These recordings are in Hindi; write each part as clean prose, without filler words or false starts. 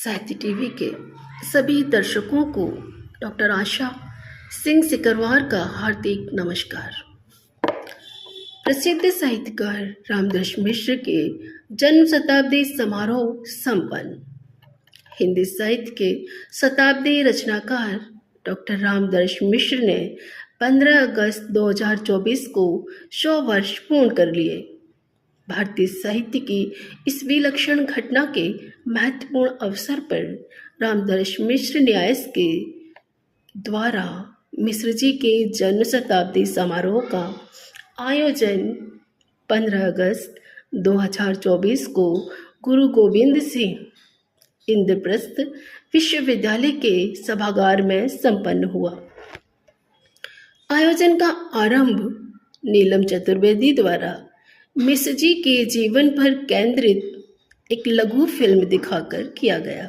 साहित्य टीवी के सभी दर्शकों को डॉक्टर आशा सिंह सिकरवार का हार्दिक नमस्कार। प्रसिद्ध साहित्यकार रामदर्श मिश्र के जन्म शताब्दी समारोह संपन्न। हिंदी साहित्य के शताब्दी रचनाकार डॉक्टर रामदर्श मिश्र ने 15 अगस्त 2024 को 100 वर्ष पूर्ण कर लिए। भारतीय साहित्य की इस विलक्षण घटना के महत्वपूर्ण अवसर पर रामदर्श मिश्र न्यास के द्वारा मिश्र जी के जन्म शताब्दी समारोह का आयोजन 15 अगस्त 2024 को गुरु गोविंद सिंह इंद्रप्रस्थ विश्वविद्यालय के सभागार में संपन्न हुआ। आयोजन का आरंभ नीलम चतुर्वेदी द्वारा मिश्र जी के जीवन पर केंद्रित एक लघु फिल्म दिखाकर किया गया।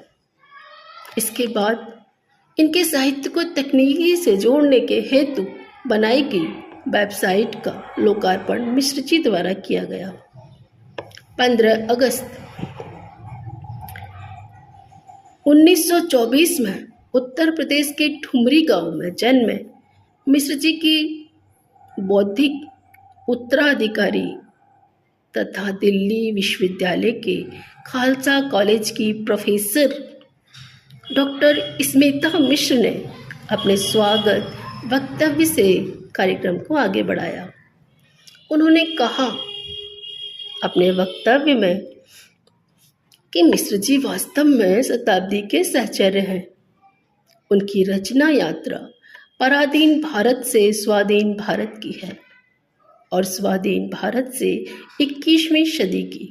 इसके बाद इनके साहित्य को तकनीकी से जोड़ने के हेतु बनाई गई वेबसाइट का लोकार्पण मिश्र जी द्वारा किया गया। 15 अगस्त 1924 में उत्तर प्रदेश के ठुमरी गांव में जन्मे मिश्र जी की बौद्धिक उत्तराधिकारी तथा दिल्ली विश्वविद्यालय के खालसा कॉलेज की प्रोफेसर डॉक्टर स्मिता मिश्र ने अपने स्वागत वक्तव्य से कार्यक्रम को आगे बढ़ाया। उन्होंने कहा अपने वक्तव्य में कि मिश्र जी वास्तव में शताब्दी के सहचर्य हैं। उनकी रचना यात्रा पराधीन भारत से स्वाधीन भारत की है और स्वाधीन भारत से 21वीं सदी की।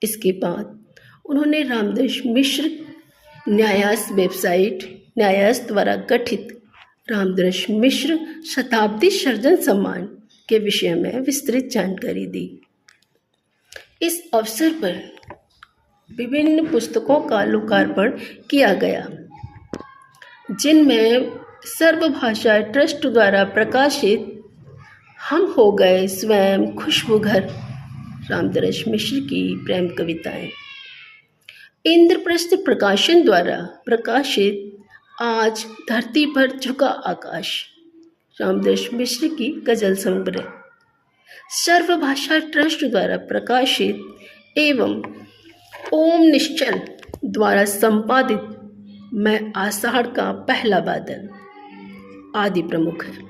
इसके बाद उन्होंने रामदर्श मिश्र न्यास वेबसाइट न्यास द्वारा गठित रामदर्श मिश्र शताब्दी सर्जन सम्मान के विषय में विस्तृत जानकारी दी। इस अवसर पर विभिन्न पुस्तकों का लोकार्पण किया गया, जिनमें सर्वभाषा ट्रस्ट द्वारा प्रकाशित हम हो गए स्वयं खुशबू घर रामदर्श मिश्र की प्रेम कविताएं, इंद्रप्रस्थ प्रकाशन द्वारा प्रकाशित आज धरती पर झुका आकाश रामदर्श मिश्र की गजल संग्रह, सर्वभाषा ट्रस्ट द्वारा प्रकाशित एवं ओम निश्चल द्वारा संपादित मैं आषाढ़ का पहला बादल आदि प्रमुख है।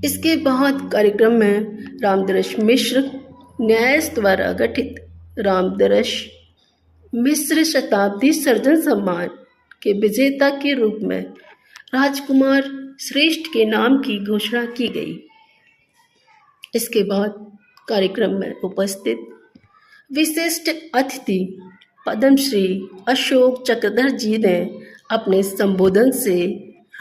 इसके बाद कार्यक्रम में रामदर्श मिश्र न्यास द्वारा गठित रामदर्श मिश्र शताब्दी सर्जन सम्मान के विजेता के रूप में राजकुमार श्रेष्ठ के नाम की घोषणा की गई। इसके बाद कार्यक्रम में उपस्थित विशिष्ट अतिथि पद्मश्री अशोक चक्रधर जी ने अपने संबोधन से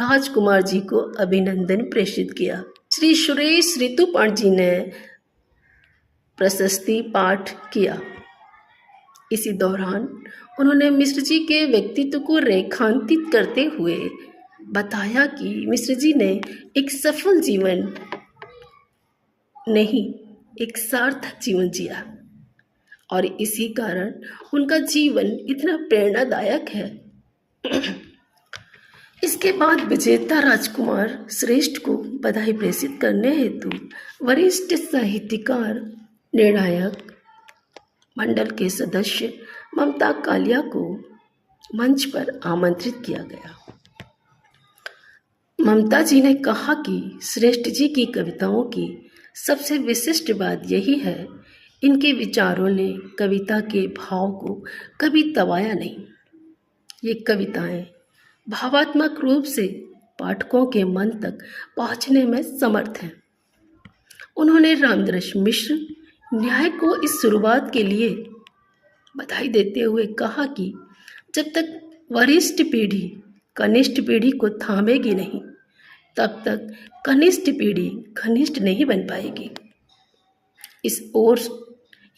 राजकुमार जी को अभिनंदन प्रेषित किया। श्री सुरेश ऋतुपाण जी ने प्रशस्ति पाठ किया। इसी दौरान उन्होंने मिश्र जी के व्यक्तित्व को रेखांकित करते हुए बताया कि मिश्र जी ने एक सफल जीवन नहीं, एक सार्थक जीवन जिया और इसी कारण उनका जीवन इतना प्रेरणादायक है। इसके बाद विजेता राजकुमार श्रेष्ठ को बधाई प्रेषित करने हेतु वरिष्ठ साहित्यकार निर्णायक मंडल के सदस्य ममता कालिया को मंच पर आमंत्रित किया गया। ममता जी ने कहा कि श्रेष्ठ जी की कविताओं की सबसे विशिष्ट बात यही है, इनके विचारों ने कविता के भाव को कभी दबाया नहीं। ये कविताएं भावात्मक रूप से पाठकों के मन तक पहुंचने में समर्थ हैं। उन्होंने रामदर्श मिश्र न्याय को इस शुरुआत के लिए बधाई देते हुए कहा कि जब तक वरिष्ठ पीढ़ी कनिष्ठ पीढ़ी को थामेगी नहीं, तब तक कनिष्ठ पीढ़ी घनिष्ठ नहीं बन पाएगी। इस ओर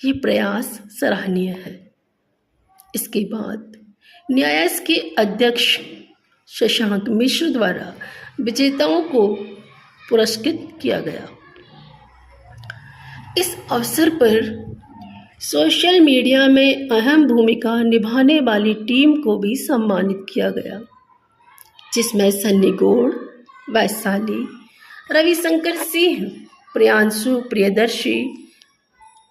ये प्रयास सराहनीय है। इसके बाद न्यास के अध्यक्ष शशांक मिश्र द्वारा विजेताओं को पुरस्कृत किया गया। इस अवसर पर सोशल मीडिया में अहम भूमिका निभाने वाली टीम को भी सम्मानित किया गया, जिसमें सन्नी गौड़, वैशाली, रविशंकर सिंह, प्रियांशु प्रियदर्शी,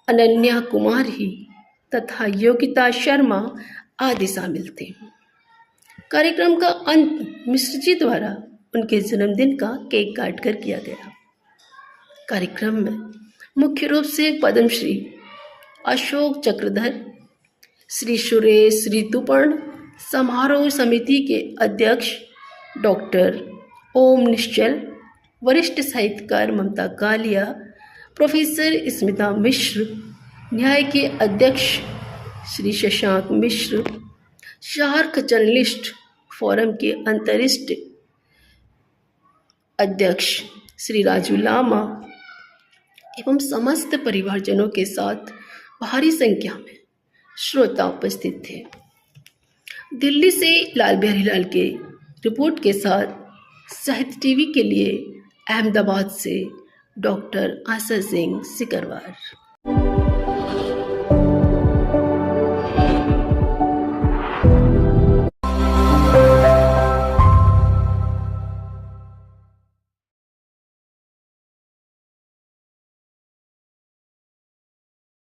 अनन्या कुमारी तथा योगिता शर्मा आदि शामिल थे। कार्यक्रम का अंत मिश्र जी द्वारा उनके जन्मदिन का केक काटकर किया गया। कार्यक्रम में मुख्य रूप से पद्मश्री अशोक चक्रधर, श्री सुरेश ऋतुपर्ण, समारोह समिति के अध्यक्ष डॉक्टर ओम निश्चल, वरिष्ठ साहित्यकार ममता कालिया, प्रोफेसर स्मिता मिश्र, न्याय के अध्यक्ष Shri Shashank Mishra, shark journalist forum के अंतरिष्ट अध्यक्ष श्री राजू लामा एवं समस्त परिवारजनों के साथ भारी संख्या में श्रोता उपस्थित थे। दिल्ली से लाल बिहारी लाल के रिपोर्ट के साथ साहित्य टीवी के लिए अहमदाबाद से डॉक्टर आशा सिंह सिकरवार।